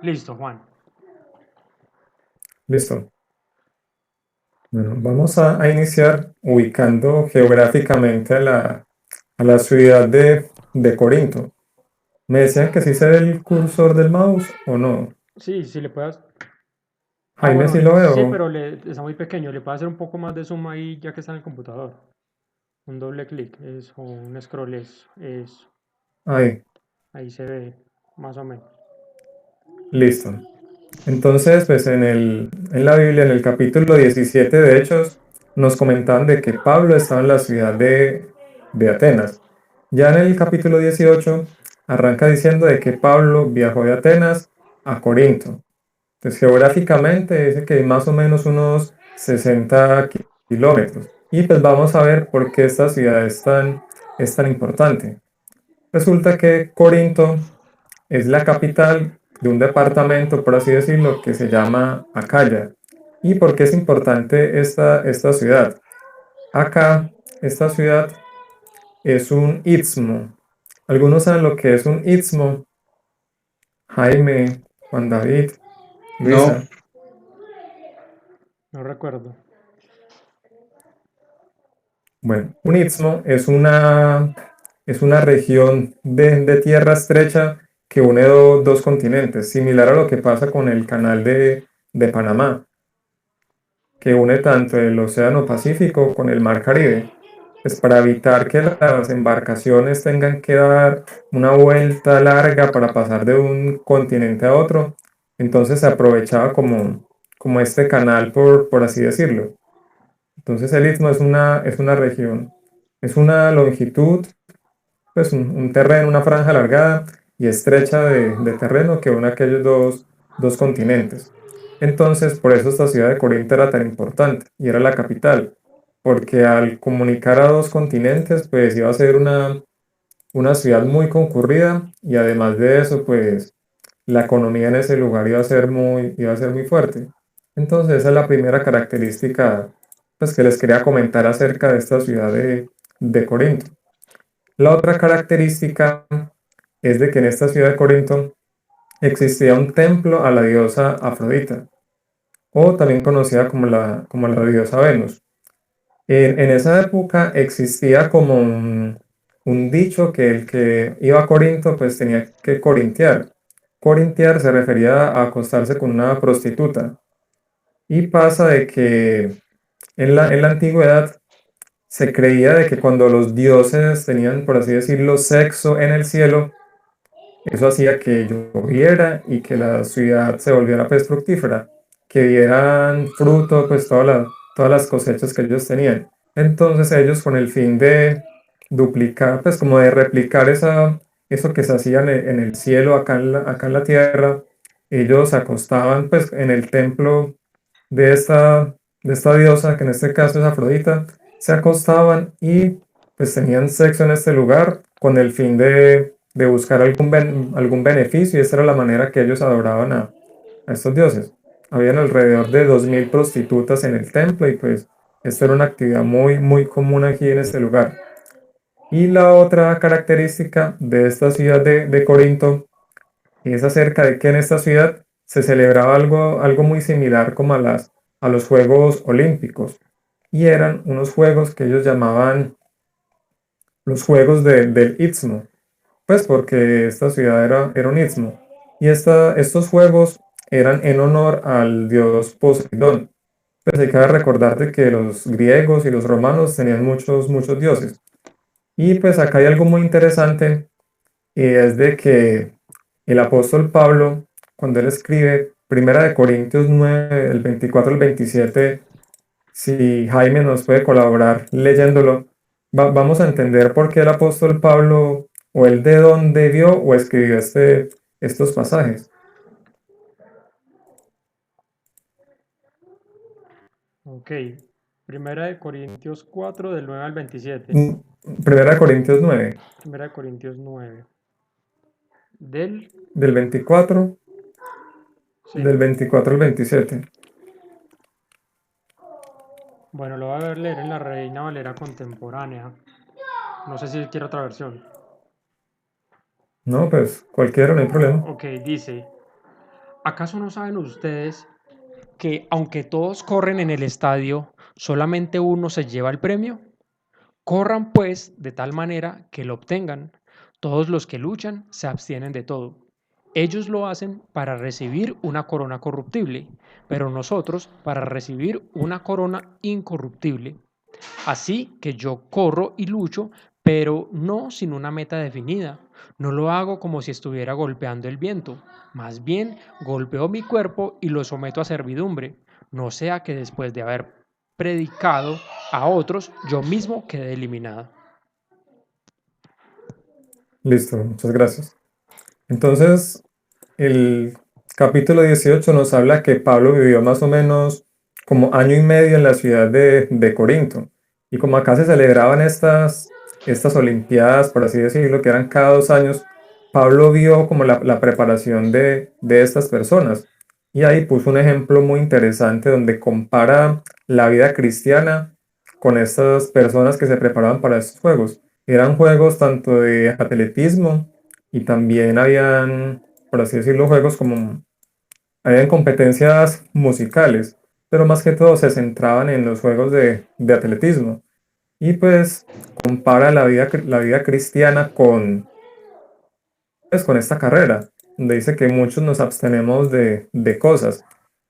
Listo, Juan. Listo. Bueno, vamos a iniciar ubicando geográficamente a la ciudad de Corinto. ¿Me decían que sí se ve el cursor del mouse o no? Sí, sí le puedes. Ah, Jaime bueno, sí lo sí, veo. pero está muy pequeño. Le puedo hacer un poco más de zoom ahí ya que está en el computador. Un doble clic, eso, un scroll, eso. Ahí, Ahí se ve, más o menos. listo. Entonces, pues en la Biblia, en el capítulo 17 de Hechos, nos comentaban de que Pablo estaba en la ciudad de Atenas. Ya en el capítulo 18 arranca diciendo de que Pablo viajó de Atenas a Corinto. Pues geográficamente dice que hay más o menos unos 60 kilómetros. Y pues vamos a ver por qué esta ciudad es tan importante. Resulta que Corinto es la capital de un departamento, por así decirlo, que se llama Acaya. ¿Y por qué es importante esta ciudad? Acá, esta ciudad es un istmo. ¿Algunos saben lo que es un istmo? Jaime, Juan David, No, Luisa. No recuerdo. Bueno, un istmo es una región de tierra estrecha que une dos continentes, similar a lo que pasa con el canal de Panamá, que une tanto el Océano Pacífico con el Mar Caribe. Pues para evitar que las embarcaciones tengan que dar una vuelta larga para pasar de un continente a otro, entonces se aprovechaba como este canal, por así decirlo. Entonces el istmo es una región, es una longitud, pues un terreno, una franja alargada y estrecha de terreno que une aquellos dos continentes. Entonces, por eso esta ciudad de Corinto era tan importante y era la capital, porque al comunicar a dos continentes, pues iba a ser una ciudad muy concurrida y además de eso, pues la economía en ese lugar iba a ser muy fuerte. Entonces, esa es la primera característica, pues, que les quería comentar acerca de esta ciudad de Corinto. La otra característica es de que en esta ciudad de Corinto existía un templo a la diosa Afrodita, o también conocida como la diosa Venus. En esa época existía como un dicho que el que iba a Corinto pues tenía que corintiar. Corintiar se refería a acostarse con una prostituta. Y pasa de que en la antigüedad se creía de que cuando los dioses tenían, por así decirlo, sexo en el cielo, eso hacía que lloviera y que la ciudad se volviera pues fructífera, que dieran fruto pues todas las cosechas que ellos tenían. Entonces ellos con el fin de duplicar, pues como de replicar eso que se hacía en el cielo, acá en la tierra, ellos se acostaban pues en el templo de esta diosa, que en este caso es Afrodita, se acostaban y pues tenían sexo en este lugar con el fin de buscar algún beneficio, y esta era la manera que ellos adoraban a estos dioses. Habían alrededor de 2000 prostitutas en el templo y pues esta era una actividad muy, muy común aquí en este lugar. Y la otra característica de esta ciudad de Corinto es acerca de que en esta ciudad se celebraba algo muy similar como a los Juegos Olímpicos. Y eran unos juegos que ellos llamaban los Juegos del Istmo, pues porque esta ciudad era un istmo. Y estos juegos eran en honor al dios Poseidón. Pues hay que recordarte que los griegos y los romanos tenían muchos, muchos dioses. Y pues acá hay algo muy interesante, y es de que el apóstol Pablo, cuando él escribe Primera de Corintios 9, el 24 al 27, si Jaime nos puede colaborar leyéndolo, vamos a entender por qué el apóstol Pablo, o él de dónde vio o escribió estos pasajes. Ok. Primera de Corintios 4 del 9 al 27. Mm, Primera de Corintios 9, Primera de Corintios 9. Del... del 24, Sí. del 24 al 27. Bueno, lo voy a leer en la Reina Valera contemporánea. No sé si quiere otra versión. No, pues cualquiera, no hay problema. Ok, dice. ¿Acaso no saben ustedes que aunque todos corren en el estadio, solamente uno se lleva el premio? Corran pues de tal manera que lo obtengan. Todos los que luchan se abstienen de todo. Ellos lo hacen para recibir una corona corruptible, pero nosotros para recibir una corona incorruptible. Así que yo corro y lucho, pero no sin una meta definida. No lo hago como si estuviera golpeando el viento. Más bien, golpeo mi cuerpo y lo someto a servidumbre. No sea que después de haber predicado a otros, yo mismo quede eliminado. Listo, muchas gracias. Entonces, el capítulo 18 nos habla que Pablo vivió más o menos como año y medio en la ciudad de Corinto. Y como acá se celebraban estas Olimpiadas, por así decirlo, que eran cada 2 años, Pablo vio como la preparación de estas personas. Y ahí puso un ejemplo muy interesante donde compara la vida cristiana con estas personas que se preparaban para estos juegos. Eran juegos tanto de atletismo y también habían, por así decirlo, juegos como, habían competencias musicales, pero más que todo se centraban en los juegos de atletismo. Y pues compara la vida cristiana con esta carrera, donde dice que muchos nos abstenemos de cosas.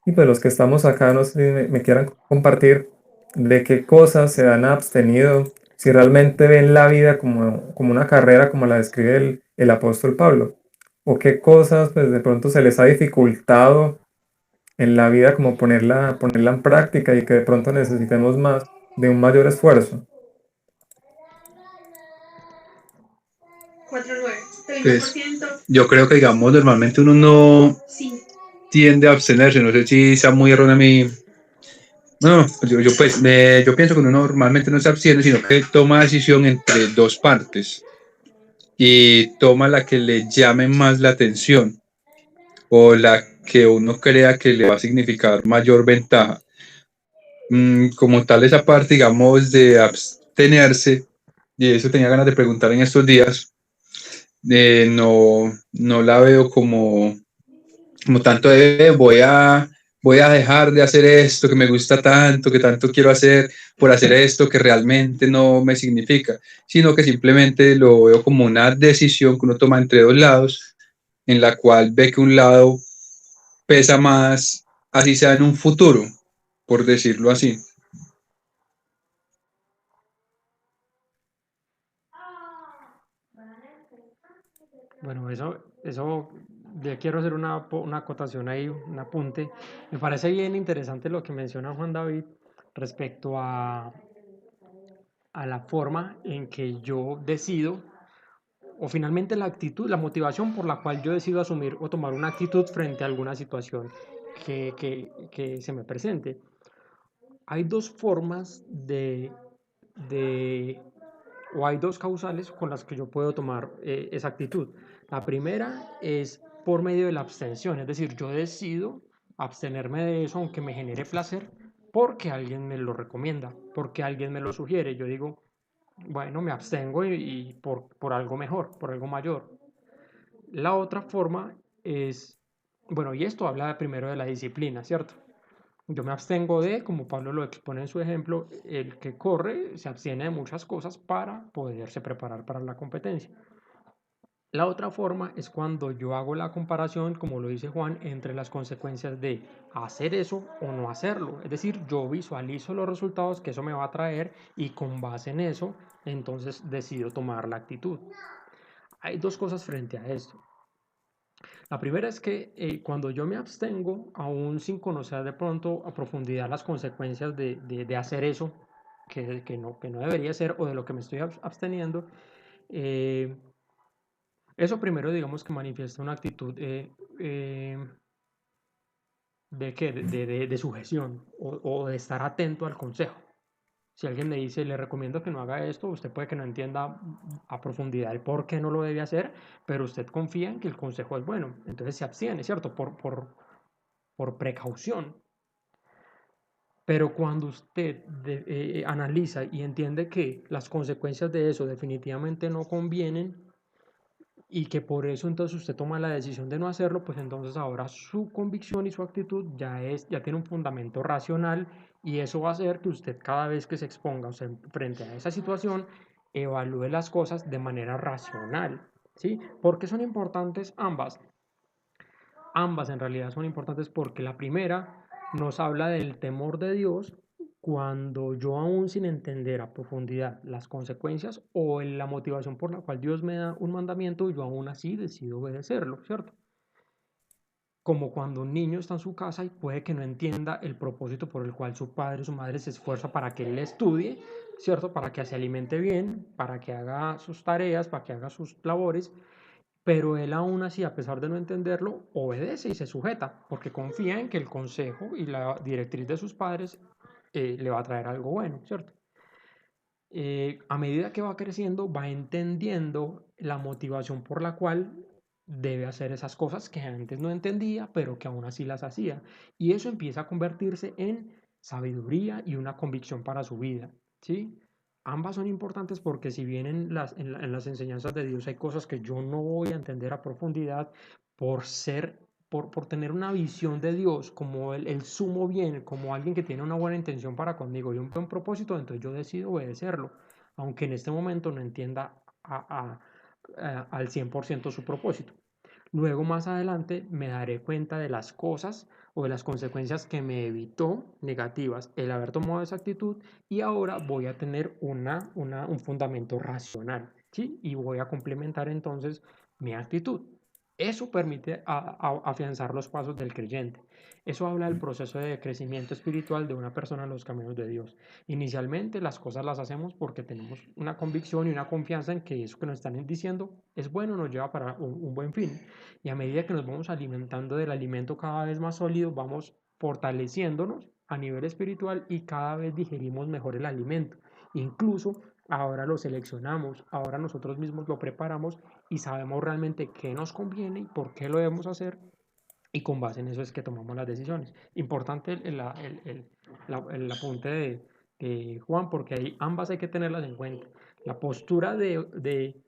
Y pues los que estamos acá, no sé si me quieran compartir de qué cosas se han abstenido, si realmente ven la vida como una carrera como la describe el apóstol Pablo, o qué cosas pues de pronto se les ha dificultado en la vida como ponerla en práctica y que de pronto necesitemos más de un mayor esfuerzo. Pues yo creo que, digamos, normalmente uno no tiende a abstenerse, no sé si sea muy erróneo a mí. No, yo pienso que uno normalmente no se abstiene, sino que toma decisión entre dos partes y toma la que le llame más la atención o la que uno crea que le va a significar mayor ventaja. Como tal, esa parte, digamos, de abstenerse, y eso tenía ganas de preguntar en estos días, no la veo como tanto de voy a dejar de hacer esto que me gusta tanto, que tanto quiero hacer por hacer esto que realmente no me significa, sino que simplemente lo veo como una decisión que uno toma entre dos lados, en la cual ve que un lado pesa más, así sea en un futuro, por decirlo así. Bueno, eso, le quiero hacer una acotación ahí, un apunte. Me parece bien interesante lo que menciona Juan David respecto a la forma en que yo decido, o finalmente la actitud, la motivación por la cual yo decido asumir o tomar una actitud frente a alguna situación que se me presente. Hay dos formas de o hay dos causales con las que yo puedo tomar esa actitud. La primera es por medio de la abstención, es decir, yo decido abstenerme de eso aunque me genere placer porque alguien me lo recomienda, porque alguien me lo sugiere. Yo digo, bueno, me abstengo y por algo mejor, por algo mayor. La otra forma es, bueno, y esto habla primero de la disciplina, ¿cierto? Yo me abstengo de, como Pablo lo expone en su ejemplo, el que corre se abstiene de muchas cosas para poderse preparar para la competencia. La otra forma es cuando yo hago la comparación, como lo dice Juan, entre las consecuencias de hacer eso o no hacerlo. Es decir, yo visualizo los resultados que eso me va a traer y con base en eso, entonces decido tomar la actitud. Hay dos cosas frente a esto. La primera es que cuando yo me abstengo, aún sin conocer de pronto a profundidad las consecuencias de hacer eso que no debería ser o de lo que me estoy absteniendo, eh, eso primero digamos que manifiesta una actitud de sujeción o de estar atento al consejo. Si alguien le dice, le recomiendo que no haga esto, usted puede que no entienda a profundidad el por qué no lo debe hacer, pero usted confía en que el consejo es bueno. Entonces se abstiene, ¿cierto? Por precaución. Pero cuando usted analiza y entiende que las consecuencias de eso definitivamente no convienen, y que por eso entonces usted toma la decisión de no hacerlo, pues entonces ahora su convicción y su actitud ya tiene un fundamento racional, y eso va a hacer que usted cada vez que se exponga, o sea, frente a esa situación, evalúe las cosas de manera racional, ¿sí? ¿Por qué son importantes ambas? Ambas en realidad son importantes porque la primera nos habla del temor de Dios cuando yo, aún sin entender a profundidad las consecuencias o la motivación por la cual Dios me da un mandamiento, yo aún así decido obedecerlo, ¿cierto? Como cuando un niño está en su casa y puede que no entienda el propósito por el cual su padre o su madre se esfuerza para que él estudie, ¿cierto? Para que se alimente bien, para que haga sus tareas, para que haga sus labores, pero él aún así, a pesar de no entenderlo, obedece y se sujeta, porque confía en que el consejo y la directriz de sus padres le va a traer algo bueno, ¿cierto? A medida que va creciendo, va entendiendo la motivación por la cual debe hacer esas cosas que antes no entendía, pero que aún así las hacía. Y eso empieza a convertirse en sabiduría y una convicción para su vida, ¿sí? Ambas son importantes porque si bien en las enseñanzas de Dios hay cosas que yo no voy a entender a profundidad por ser, por tener una visión de Dios como el sumo bien, como alguien que tiene una buena intención para conmigo y un buen propósito, entonces yo decido obedecerlo, aunque en este momento no entienda al 100% su propósito. Luego, más adelante, me daré cuenta de las cosas o de las consecuencias que me evitó negativas el haber tomado esa actitud, y ahora voy a tener un fundamento racional, ¿sí? Y voy a complementar entonces mi actitud. Eso permite afianzar los pasos del creyente. Eso habla del proceso de crecimiento espiritual de una persona en los caminos de Dios. Inicialmente las cosas las hacemos porque tenemos una convicción y una confianza en que eso que nos están diciendo es bueno, nos lleva para un buen fin. Y a medida que nos vamos alimentando del alimento cada vez más sólido, vamos fortaleciéndonos a nivel espiritual y cada vez digerimos mejor el alimento. Incluso ahora lo seleccionamos, ahora nosotros mismos lo preparamos y sabemos realmente qué nos conviene y por qué lo debemos hacer, y con base en eso es que tomamos las decisiones. Importante el apunte de Juan, porque ahí ambas hay que tenerlas en cuenta. La postura de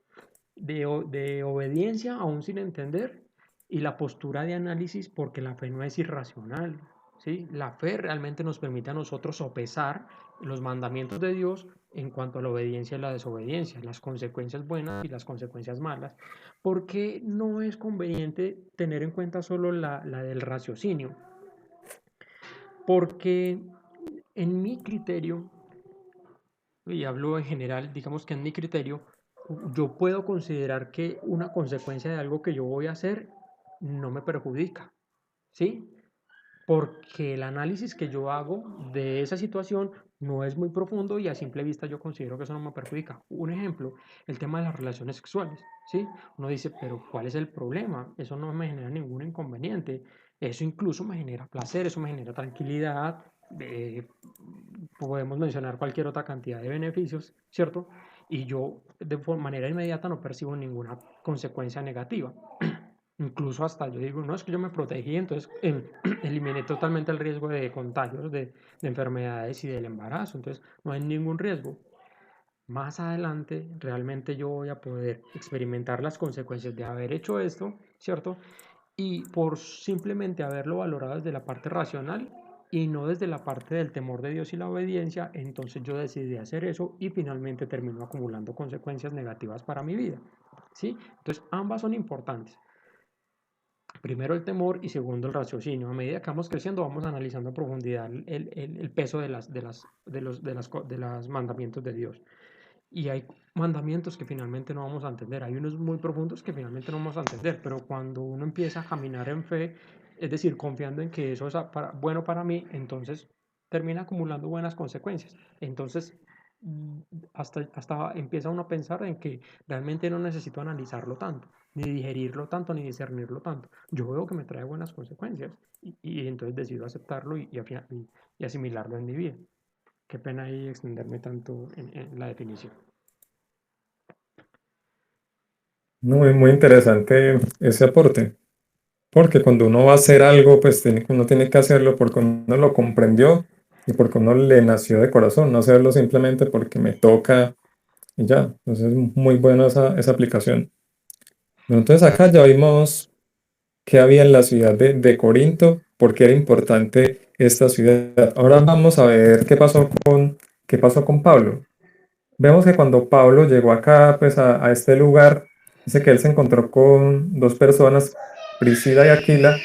obediencia aún sin entender, y la postura de análisis, porque la fe no es irracional, ¿sí? La fe realmente nos permite a nosotros sopesar los mandamientos de Dios en cuanto a la obediencia y la desobediencia, las consecuencias buenas y las consecuencias malas, porque no es conveniente tener en cuenta solo la del raciocinio, porque en mi criterio, y hablo en general, digamos que en mi criterio, yo puedo considerar que una consecuencia de algo que yo voy a hacer no me perjudica, ¿sí? Porque el análisis que yo hago de esa situación no es muy profundo y a simple vista yo considero que eso no me perjudica. Un ejemplo, el tema de las relaciones sexuales, ¿sí? Uno dice, pero ¿cuál es el problema? Eso no me genera ningún inconveniente. Eso incluso me genera placer, eso me genera tranquilidad. Podemos mencionar cualquier otra cantidad de beneficios, ¿cierto? Y yo de manera inmediata no percibo ninguna consecuencia negativa. Incluso hasta yo digo, no, es que yo me protegí, entonces eliminé totalmente el riesgo de contagios, de enfermedades y del embarazo, entonces no hay ningún riesgo. Más adelante realmente yo voy a poder experimentar las consecuencias de haber hecho esto, ¿cierto? Y por simplemente haberlo valorado desde la parte racional y no desde la parte del temor de Dios y la obediencia, entonces yo decidí hacer eso y finalmente termino acumulando consecuencias negativas para mi vida, ¿sí? Entonces ambas son importantes. Primero el temor y segundo el raciocinio. A medida que vamos creciendo, vamos analizando a profundidad el peso de los mandamientos de Dios. Y hay mandamientos que finalmente no vamos a entender. Hay unos muy profundos que finalmente no vamos a entender. Pero cuando uno empieza a caminar en fe, es decir, confiando en que eso es bueno para mí, entonces termina acumulando buenas consecuencias. Entonces, hasta empieza uno a pensar en que realmente no necesito analizarlo tanto, ni digerirlo tanto, ni discernirlo tanto. Yo veo que me trae buenas consecuencias y entonces decido aceptarlo y asimilarlo en mi vida. Qué pena ahí extenderme tanto en la definición. Muy, muy interesante ese aporte, porque cuando uno va a hacer algo, pues uno tiene que hacerlo porque uno lo comprendió y porque uno le nació de corazón, no hacerlo simplemente porque me toca y ya. Entonces es muy buena esa aplicación. Bueno, entonces acá ya vimos qué había en la ciudad de Corinto, por qué era importante esta ciudad. Ahora vamos a ver qué pasó con Pablo. Vemos que cuando Pablo llegó acá, pues a este lugar, dice que él se encontró con dos personas, Priscila y Aquila,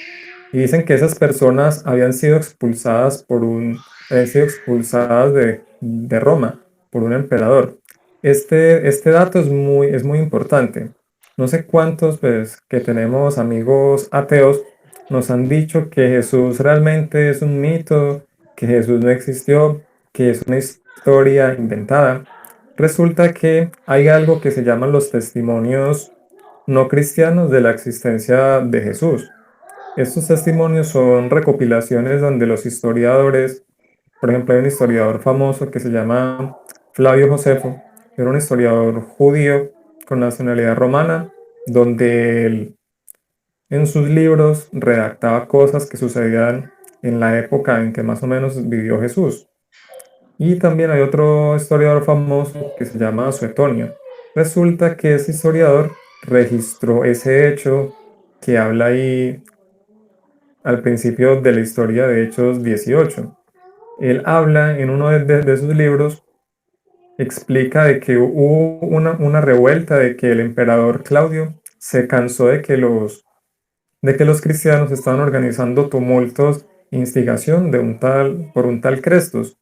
y dicen que esas personas habían sido expulsadas de Roma por un emperador. Este dato es muy importante. No sé cuántos, pues, que tenemos amigos ateos nos han dicho que Jesús realmente es un mito, que Jesús no existió, que es una historia inventada. Resulta que hay algo que se llaman los testimonios no cristianos de la existencia de Jesús. Estos testimonios son recopilaciones donde los historiadores, por ejemplo, hay un historiador famoso que se llama Flavio Josefo, era un historiador judío con nacionalidad romana, donde él en sus libros redactaba cosas que sucedían en la época en que más o menos vivió Jesús. Y también hay otro historiador famoso que se llama Suetonio. Resulta que ese historiador registró ese hecho que habla ahí al principio de la historia de Hechos 18. Él habla en uno de sus libros, explica de que hubo una revuelta, de que el emperador Claudio se cansó de que los cristianos estaban organizando tumultos, instigación por un tal Crestos.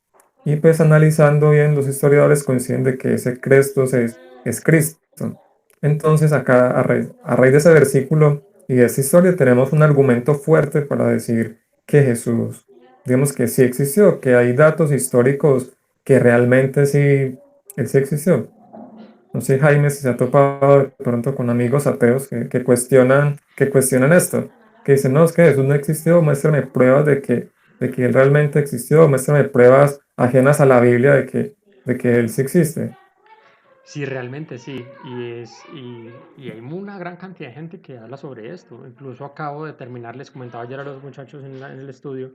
Y pues analizando bien, los historiadores coinciden de que ese Crestos es Cristo. Entonces acá, a raíz de ese versículo y de esa historia, tenemos un argumento fuerte para decir que Jesús, digamos que sí existió, que hay datos históricos que realmente sí, él sí existió. No sé, Jaime, si se ha topado de pronto con amigos ateos que cuestionan esto, que dicen, no, es que Jesús no existió, muéstrame pruebas de que él realmente existió, muéstrame pruebas ajenas a la Biblia de que él sí existe. Sí, realmente sí, y hay una gran cantidad de gente que habla sobre esto. Incluso acabo de terminar, les comentaba ayer a los muchachos en el estudio,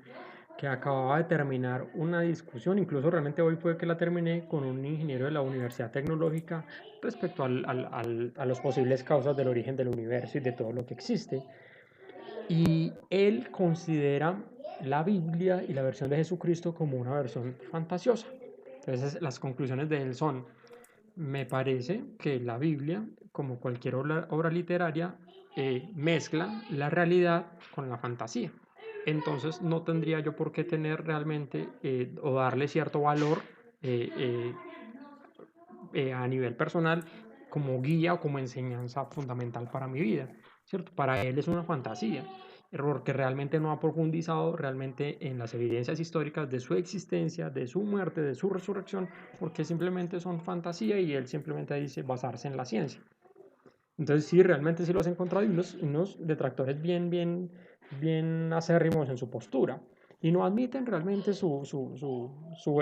que acababa de terminar una discusión, incluso realmente hoy fue que la terminé con un ingeniero de la Universidad Tecnológica respecto a las posibles causas del origen del universo y de todo lo que existe. Y él considera la Biblia y la versión de Jesucristo como una versión fantasiosa. Entonces las conclusiones de él son: me parece que la Biblia, como cualquier obra literaria, mezcla la realidad con la fantasía. Entonces no tendría yo por qué tener realmente o darle cierto valor eh, eh, a nivel personal como guía o como enseñanza fundamental para mi vida, ¿cierto? Para él es una fantasía, error que realmente no ha profundizado realmente en las evidencias históricas de su existencia, de su muerte, de su resurrección, porque simplemente son fantasía y él simplemente dice basarse en la ciencia. Entonces sí, realmente sí los he encontrado y unos detractores bien acérrimos en su postura y no admiten realmente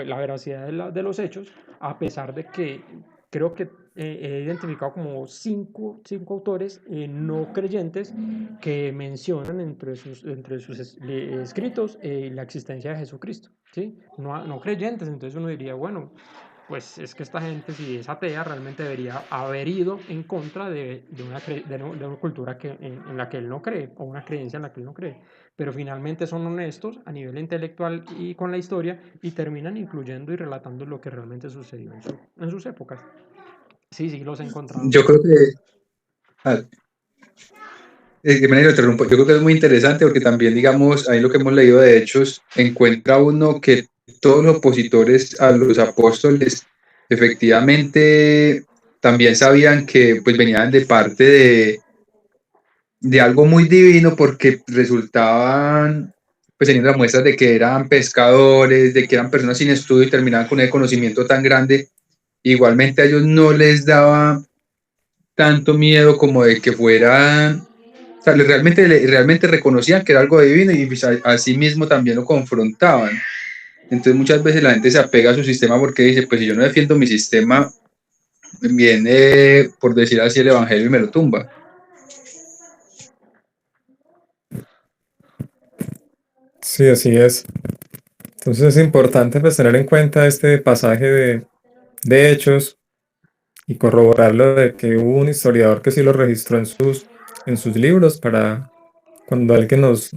la veracidad de los hechos, a pesar de que creo que he identificado como cinco autores no creyentes que mencionan entre sus escritos la existencia de Jesucristo, ¿sí? No creyentes, entonces uno diría, bueno, pues es que esta gente, si es atea, realmente debería haber ido en contra de una cultura en la que él no cree, o una creencia en la que él no cree. Pero finalmente son honestos a nivel intelectual y con la historia y terminan incluyendo y relatando lo que realmente sucedió en sus épocas. Sí, sí, los he encontrado. Yo creo que, ah, que me interrumpo, yo creo que es muy interesante porque también, digamos, ahí lo que hemos leído de Hechos, encuentra uno que todos los opositores a los apóstoles efectivamente también sabían que pues venían de parte de algo muy divino porque resultaban pues teniendo las muestras de que eran pescadores, de que eran personas sin estudio y terminaban con el conocimiento tan grande. Igualmente a ellos no les daba tanto miedo como de que fueran, o sea, realmente reconocían que era algo divino y pues, así mismo también lo confrontaban. Entonces muchas veces la gente se apega a su sistema porque dice, pues si yo no defiendo mi sistema, viene, por decir así, el evangelio y me lo tumba. Sí, así es. Entonces es importante pues tener en cuenta este pasaje de Hechos y corroborarlo de que hubo un historiador que sí lo registró en sus libros para cuando alguien nos,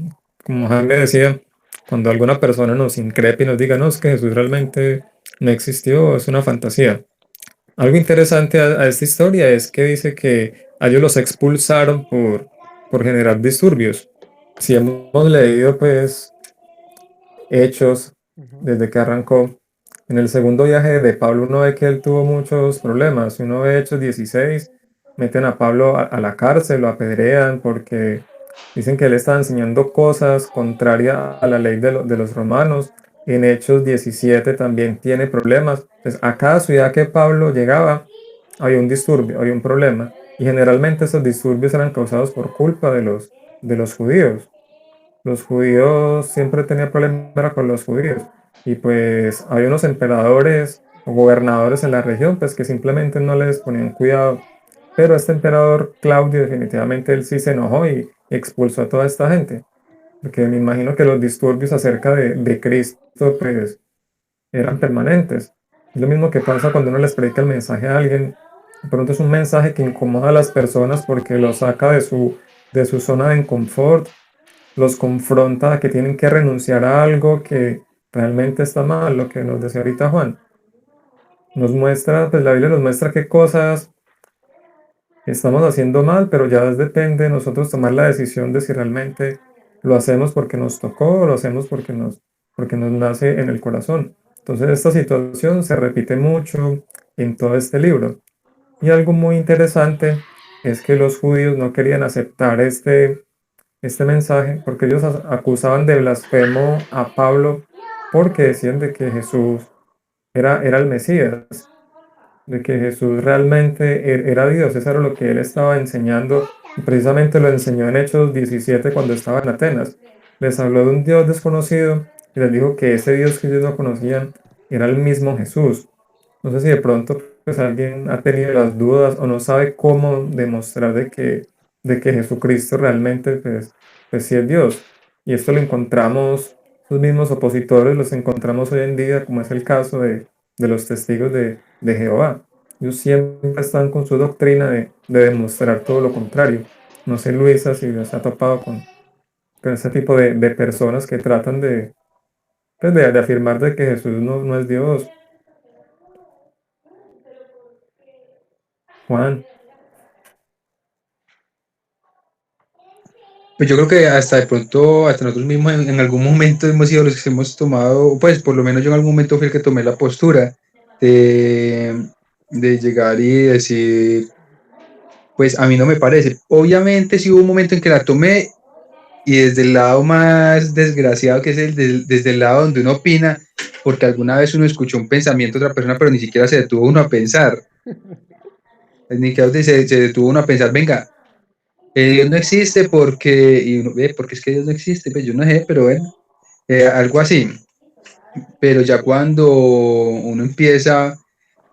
como Jaime decía, cuando alguna persona nos increpe y nos diga, no, es que Jesús realmente no existió, es una fantasía. Algo interesante a esta historia es que dice que a ellos los expulsaron por generar disturbios. Si hemos leído pues Hechos Ujú. desde que arrancó, en el segundo viaje de Pablo uno ve que él tuvo muchos problemas. Si uno ve Hechos 16, meten a Pablo a la cárcel, lo apedrean porque dicen que él estaba enseñando cosas contrarias a la ley de los romanos. En Hechos 17 también tiene problemas. Pues a cada ciudad que Pablo llegaba había un disturbio, había un problema. Y generalmente esos disturbios eran causados por culpa de los judíos. Los judíos siempre tenían problemas con los judíos. Y pues hay unos emperadores o gobernadores en la región pues que simplemente no les ponían cuidado. Pero este emperador Claudio definitivamente él sí se enojó y expulsó a toda esta gente. Porque me imagino que los disturbios acerca de Cristo pues eran permanentes. Es lo mismo que pasa cuando uno les predica el mensaje a alguien. De pronto es un mensaje que incomoda a las personas porque los saca de su zona de confort, los confronta a que tienen que renunciar a algo que realmente está mal, lo que nos decía ahorita Juan. Nos muestra, pues la Biblia nos muestra qué cosas estamos haciendo mal, pero ya depende de nosotros tomar la decisión de si realmente lo hacemos porque nos tocó o lo hacemos porque nos nace en el corazón. Entonces esta situación se repite mucho en todo este libro. Y algo muy interesante es que los judíos no querían aceptar este mensaje porque ellos acusaban de blasfemo a Pablo porque decían de que Jesús era el Mesías, de que Jesús realmente era Dios. Eso era lo que él estaba enseñando y precisamente lo enseñó en Hechos 17 cuando estaba en Atenas. Les habló de un Dios desconocido y les dijo que ese Dios que ellos no conocían era el mismo Jesús. No sé si de pronto pues alguien ha tenido las dudas o no sabe cómo demostrar de que Jesucristo realmente pues sí es Dios. Y esto lo encontramos, los mismos opositores los encontramos hoy en día, como es el caso de los testigos de Jehová. Ellos siempre están con su doctrina de demostrar todo lo contrario. No sé, Luisa, si se ha topado con ese tipo de personas que tratan pues, de afirmar de que Jesús no es Dios. Juan. Pues yo creo que hasta de pronto, hasta nosotros mismos en algún momento hemos sido los que hemos tomado, pues por lo menos yo en algún momento fui el que tomé la postura de, de llegar y decir, pues a mí no me parece. Obviamente sí hubo un momento en que la tomé y desde el lado más desgraciado que es desde el lado donde uno opina, porque alguna vez uno escuchó un pensamiento de otra persona, pero ni siquiera se detuvo uno a pensar, ni siquiera se detuvo uno a pensar, venga, Dios no existe porque, y uno ve, porque es que Dios no existe, pues yo no sé, pero bueno, algo así. Pero ya cuando uno empieza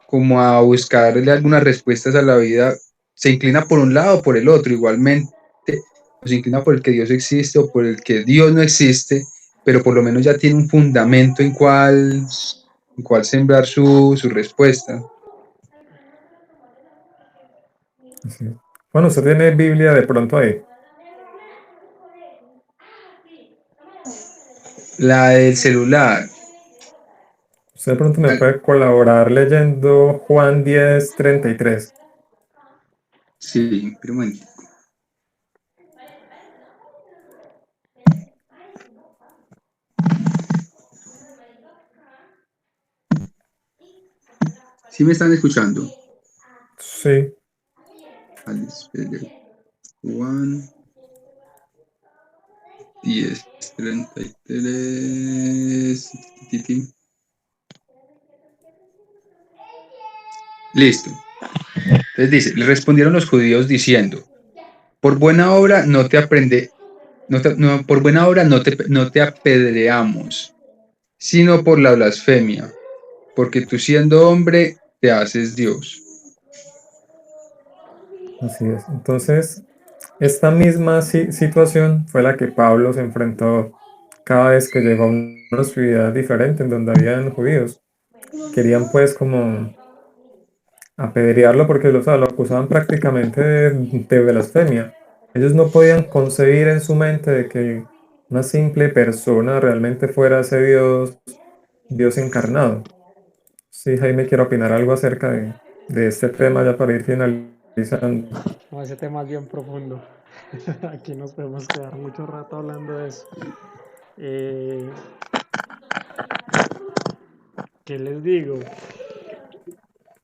como a buscarle algunas respuestas a la vida, se inclina por un lado o por el otro, igualmente, o se inclina por el que Dios existe o por el que Dios no existe, pero por lo menos ya tiene un fundamento en cual sembrar su respuesta. Sí. Bueno, usted tiene Biblia de pronto ahí. La del celular. Usted de pronto me puede colaborar leyendo Juan 10:33. Sí, pero bueno. ¿Sí me están escuchando? Sí. Juan 10:33. Listo. Entonces dice, le respondieron los judíos diciendo, por buena obra no te aprende, por buena obra no te apedreamos, sino por la blasfemia, porque tú siendo hombre te haces Dios. Así es. Entonces, esta misma situación fue la que Pablo se enfrentó cada vez que llegó a una ciudad diferente en donde habían judíos. Querían pues como apedrearlo porque o sea, lo acusaban prácticamente de blasfemia. Ellos no podían concebir en su mente de que una simple persona realmente fuera ese Dios encarnado. Sí, Jaime, quiero opinar algo acerca de este tema ya para ir finalizando. No, ese tema es bien profundo. Aquí nos podemos quedar mucho rato hablando de eso. Eh, ¿Qué les digo?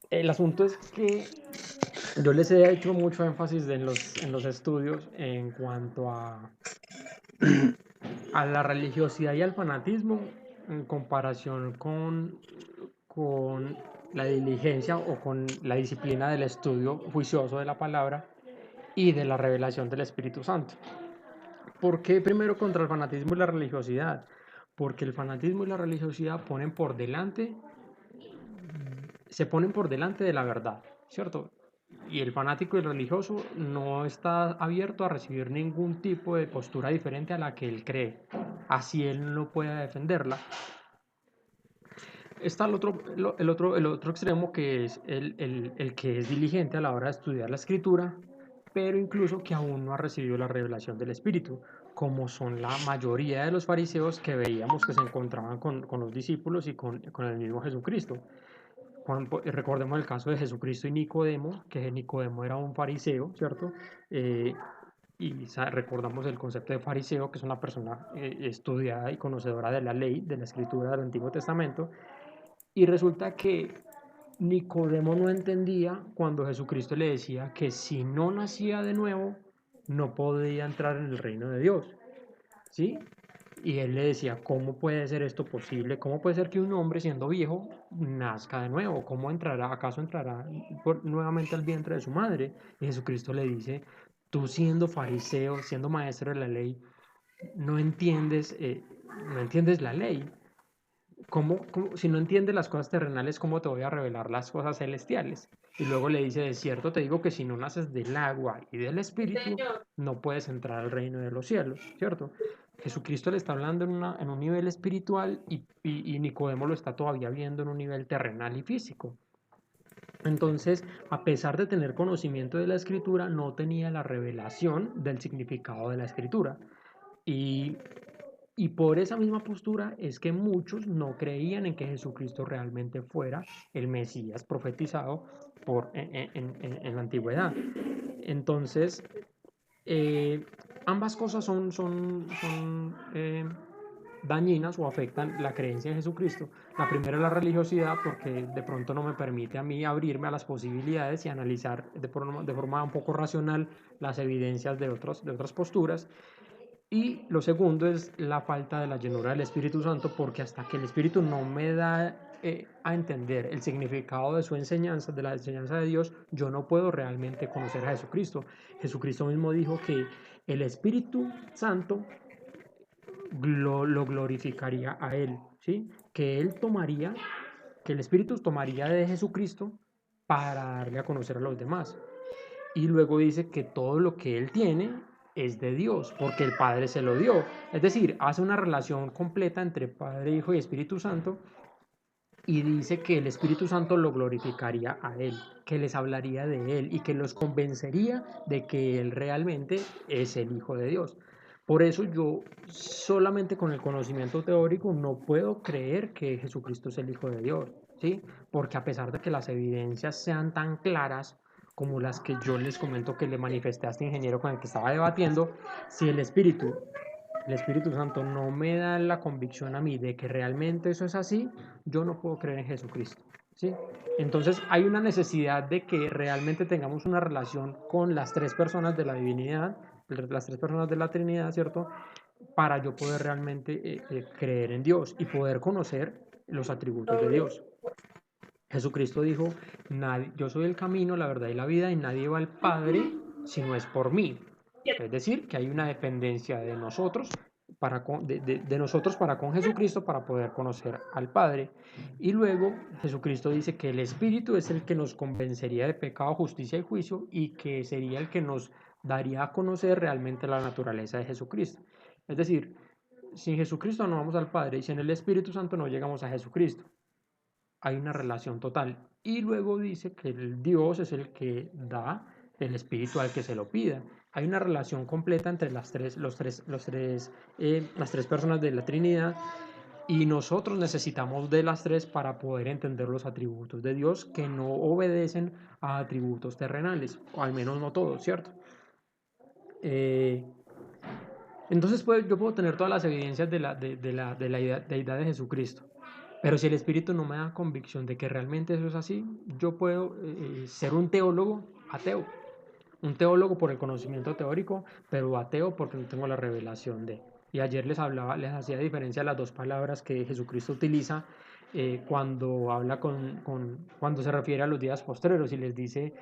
El asunto es que yo les he hecho mucho énfasis en los estudios en cuanto a la religiosidad y al fanatismo en comparación con la diligencia o con la disciplina del estudio juicioso de la palabra y de la revelación del Espíritu Santo. ¿Por qué primero contra el fanatismo y la religiosidad? Porque el fanatismo y la religiosidad se ponen por delante de la verdad, ¿cierto? Y el fanático y el religioso no está abierto a recibir ningún tipo de postura diferente a la que él cree, así él no pueda defenderla. Está el otro extremo, que es el que es diligente a la hora de estudiar la escritura, pero incluso que aún no ha recibido la revelación del Espíritu, como son la mayoría de los fariseos que veíamos que se encontraban con los discípulos y con el mismo Jesucristo. Recordemos el caso de Jesucristo y Nicodemo, que Nicodemo era un fariseo, ¿cierto? Eh, recordamos el concepto de fariseo, que es una persona estudiada y conocedora de la ley, de la escritura del Antiguo Testamento, y resulta que Nicodemo no entendía cuando Jesucristo le decía que si no nacía de nuevo, no podía entrar en el reino de Dios, ¿sí? Y él le decía, ¿cómo puede ser esto posible? ¿Cómo puede ser que un hombre siendo viejo nazca de nuevo? ¿Cómo entrará? ¿Acaso entrará nuevamente al vientre de su madre? Y Jesucristo le dice, tú siendo fariseo, siendo maestro de la ley, no entiendes, no entiendes la ley. Si no entiendes las cosas terrenales, ¿cómo te voy a revelar las cosas celestiales? Y luego le dice, de cierto te digo que si no naces del agua y del espíritu, no puedes entrar al reino de los cielos, ¿cierto? Jesucristo le está hablando en un nivel espiritual y Nicodemo lo está todavía viendo en un nivel terrenal y físico. Entonces, a pesar de tener conocimiento de la escritura, no tenía la revelación del significado de la escritura. Y por esa misma postura es que muchos no creían en que Jesucristo realmente fuera el Mesías profetizado en la antigüedad. Entonces, ambas cosas son dañinas o afectan la creencia en Jesucristo. La primera es la religiosidad, porque de pronto no me permite a mí abrirme a las posibilidades y analizar de forma un poco racional las evidencias de otras posturas. Y lo segundo es la falta de la llenura del Espíritu Santo, porque hasta que el Espíritu no me da a entender el significado de su enseñanza, de la enseñanza de Dios, yo no puedo realmente conocer a Jesucristo. Jesucristo mismo dijo que el Espíritu Santo lo glorificaría a Él, ¿sí? Que el Espíritu tomaría de Jesucristo para darle a conocer a los demás. Y luego dice que todo lo que Él tiene es de Dios, porque el Padre se lo dio. Es decir, hace una relación completa entre Padre, Hijo y Espíritu Santo, y dice que el Espíritu Santo lo glorificaría a Él, que les hablaría de Él y que los convencería de que Él realmente es el Hijo de Dios. Por eso yo solamente con el conocimiento teórico no puedo creer que Jesucristo es el Hijo de Dios, ¿sí? Porque a pesar de que las evidencias sean tan claras como las que yo les comento que le manifesté a este ingeniero con el que estaba debatiendo, si el Espíritu Santo no me da la convicción a mí de que realmente eso es así, yo no puedo creer en Jesucristo, ¿sí? Entonces hay una necesidad de que realmente tengamos una relación con las tres personas de la divinidad, las tres personas de la Trinidad, ¿cierto? Para yo poder realmente creer en Dios y poder conocer los atributos de Dios. Jesucristo dijo, yo soy el camino, la verdad y la vida, y nadie va al Padre si no es por mí. Es decir, que hay una dependencia de nosotros de nosotros para con Jesucristo para poder conocer al Padre. Y luego Jesucristo dice que el Espíritu es el que nos convencería de pecado, justicia y juicio, y que sería el que nos daría a conocer realmente la naturaleza de Jesucristo. Es decir, sin Jesucristo no vamos al Padre y sin el Espíritu Santo no llegamos a Jesucristo. Hay una relación total. Y luego dice que el Dios es el que da el Espíritu al que se lo pida. hay una relación completa entre las tres personas de la Trinidad, y nosotros necesitamos de las tres para poder entender los atributos de Dios que no obedecen a atributos terrenales, o al menos no todos, ¿cierto? Entonces yo puedo tener todas las evidencias de la deidad de Jesucristo, pero si el Espíritu no me da convicción de que realmente eso es así, yo puedo ser un teólogo ateo. Un teólogo por el conocimiento teórico, pero ateo porque no tengo la revelación de. Y ayer les hacía diferencia las dos palabras que Jesucristo utiliza cuando habla cuando se refiere a los días postreros y les dice,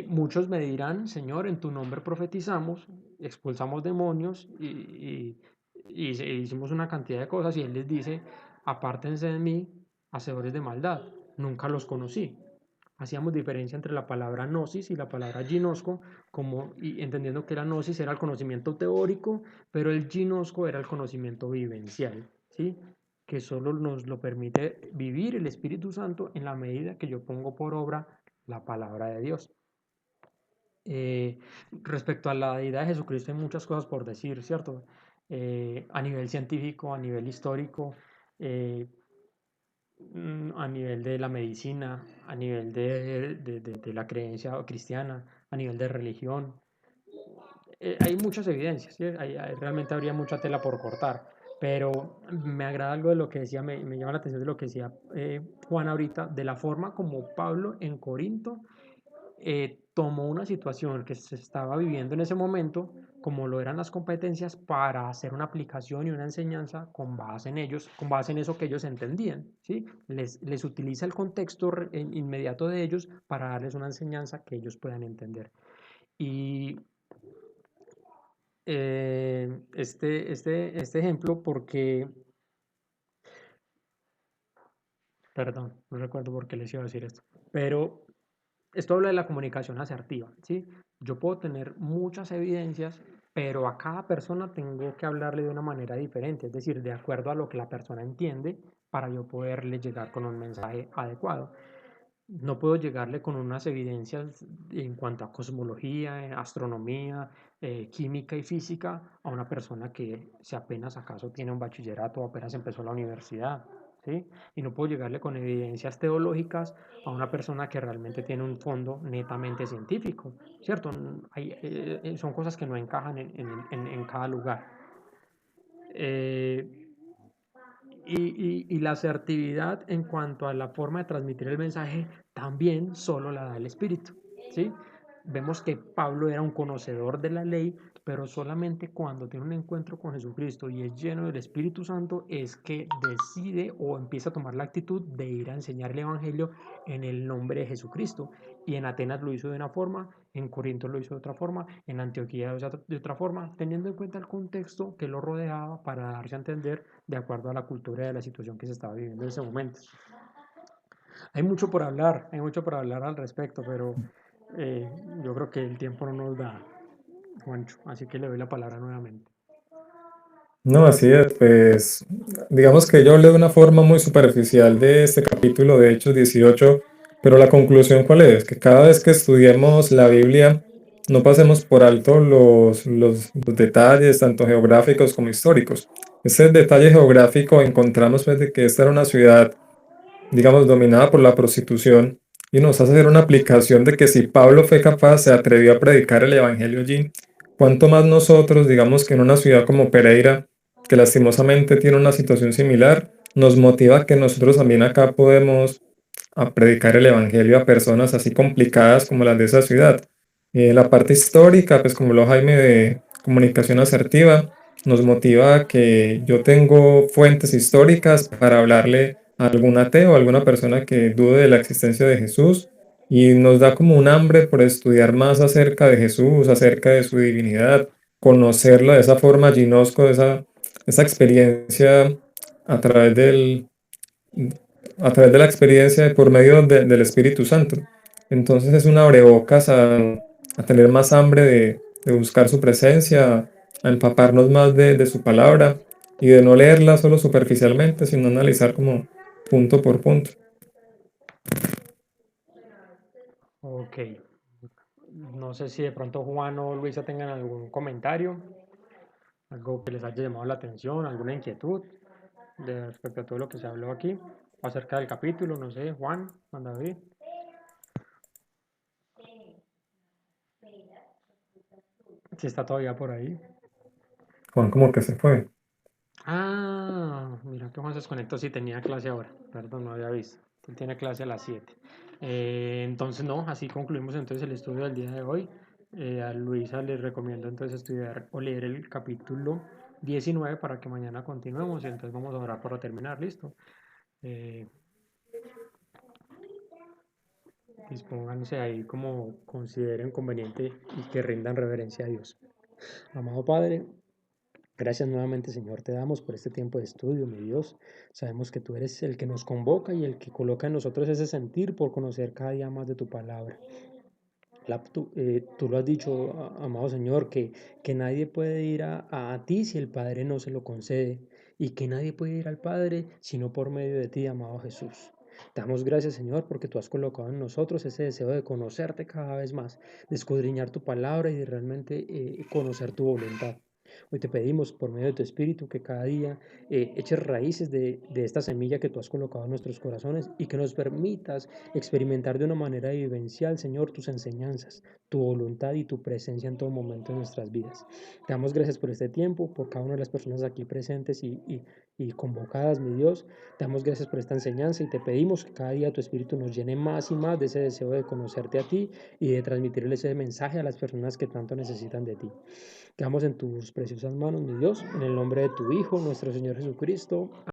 muchos me dirán, Señor, en tu nombre profetizamos, expulsamos demonios y hicimos una cantidad de cosas, y Él les dice, apártense de mí, hacedores de maldad, nunca los conocí. Hacíamos diferencia entre la palabra gnosis y la palabra ginosco, y entendiendo que la gnosis era el conocimiento teórico, pero el ginosco era el conocimiento vivencial, ¿sí? Que solo nos lo permite vivir el Espíritu Santo en la medida que yo pongo por obra la palabra de Dios. Respecto a la deidad de Jesucristo hay muchas cosas por decir, ¿cierto? A nivel científico, a nivel histórico, a nivel de la medicina, a nivel de la creencia cristiana, a nivel de religión. Hay muchas evidencias, ¿sí? Realmente habría mucha tela por cortar, pero me agrada algo de lo que decía, me llama la atención de lo que decía Juan ahorita, de la forma como Pablo en Corinto tomó una situación que se estaba viviendo en ese momento, como lo eran las competencias, para hacer una aplicación y una enseñanza con base en ellos, con base en eso que ellos entendían, ¿sí? Les utiliza el contexto inmediato de ellos para darles una enseñanza que ellos puedan entender. Y este ejemplo, porque, perdón, no recuerdo por qué les iba a decir esto, pero esto habla de la comunicación asertiva, ¿sí? Yo puedo tener muchas evidencias, pero a cada persona tengo que hablarle de una manera diferente, es decir, de acuerdo a lo que la persona entiende, para yo poderle llegar con un mensaje adecuado. No puedo llegarle con unas evidencias en cuanto a cosmología, astronomía, química y física a una persona que si apenas acaso tiene un bachillerato o apenas empezó la universidad, ¿sí? Y no puedo llegarle con evidencias teológicas a una persona que realmente tiene un fondo netamente científico, ¿cierto? Son cosas que no encajan en cada lugar. Y la asertividad en cuanto a la forma de transmitir el mensaje también solo la da el Espíritu, ¿sí? Vemos que Pablo era un conocedor de la ley, pero solamente cuando tiene un encuentro con Jesucristo y es lleno del Espíritu Santo es que decide o empieza a tomar la actitud de ir a enseñar el Evangelio en el nombre de Jesucristo. Y en Atenas lo hizo de una forma, en Corinto lo hizo de otra forma, en Antioquía de otra forma, teniendo en cuenta el contexto que lo rodeaba para darse a entender de acuerdo a la cultura y a la situación que se estaba viviendo en ese momento. Hay mucho por hablar al respecto, pero yo creo que el tiempo no nos da, Juancho, así que le doy la palabra nuevamente. No, así es, pues digamos que yo hablé de una forma muy superficial de este capítulo de Hechos 18, pero la conclusión ¿cuál es? Que cada vez que estudiemos la Biblia no pasemos por alto los detalles, tanto geográficos como históricos. Ese detalle geográfico encontramos pues de que esta era una ciudad, digamos, dominada por la prostitución, y nos hace hacer una aplicación de que si Pablo fue capaz, se atrevió a predicar el Evangelio allí, cuánto más nosotros, digamos que en una ciudad como Pereira, que lastimosamente tiene una situación similar, nos motiva que nosotros también acá podemos a predicar el Evangelio a personas así complicadas como las de esa ciudad. La parte histórica, pues como lo Jaime de comunicación asertiva, nos motiva a que yo tengo fuentes históricas para hablarle a algún ateo, a alguna persona que dude de la existencia de Jesús, y nos da como un hambre por estudiar más acerca de Jesús, acerca de su divinidad, conocerlo de esa forma ginosco, de esa experiencia a través de la experiencia por medio del Espíritu Santo. Entonces es un abrebocas a tener más hambre de buscar su presencia, a empaparnos más de su palabra y de no leerla solo superficialmente, sino analizar como punto por punto. Ok. No sé si de pronto Juan o Luisa tengan algún comentario, algo que les haya llamado la atención, alguna inquietud respecto a todo lo que se habló aquí acerca del capítulo. No sé, Juan, Juan David. Si está todavía por ahí. Juan como que se fue. Ah, mira que Juan se desconectó. Sí, tenía clase ahora. Perdón, no había visto. Él tiene clase a las 7. Entonces, no, así concluimos entonces el estudio del día de hoy. A Luisa les recomiendo entonces estudiar o leer el capítulo 19 para que mañana continuemos. Y entonces vamos a orar para terminar. Listo. Dispónganse ahí como consideren conveniente y que rindan reverencia a Dios. Amado Padre, gracias nuevamente, Señor, te damos por este tiempo de estudio, mi Dios. Sabemos que tú eres el que nos convoca y el que coloca en nosotros ese sentir por conocer cada día más de tu palabra. Tú lo has dicho, amado Señor, que nadie puede ir a ti si el Padre no se lo concede y que nadie puede ir al Padre sino por medio de ti, amado Jesús. Te damos gracias, Señor, porque tú has colocado en nosotros ese deseo de conocerte cada vez más, de escudriñar tu palabra y de realmente conocer tu voluntad. Hoy te pedimos por medio de tu Espíritu que cada día eches raíces de esta semilla que tú has colocado en nuestros corazones y que nos permitas experimentar de una manera vivencial, Señor, tus enseñanzas, tu voluntad y tu presencia en todo momento de nuestras vidas. Te damos gracias por este tiempo, por cada una de las personas aquí presentes y convocadas, mi Dios. Te damos gracias por esta enseñanza y te pedimos que cada día tu Espíritu nos llene más y más de ese deseo de conocerte a ti y de transmitirle ese mensaje a las personas que tanto necesitan de ti. Quedamos en tus preciosas manos, mi Dios, en el nombre de tu Hijo, nuestro Señor Jesucristo.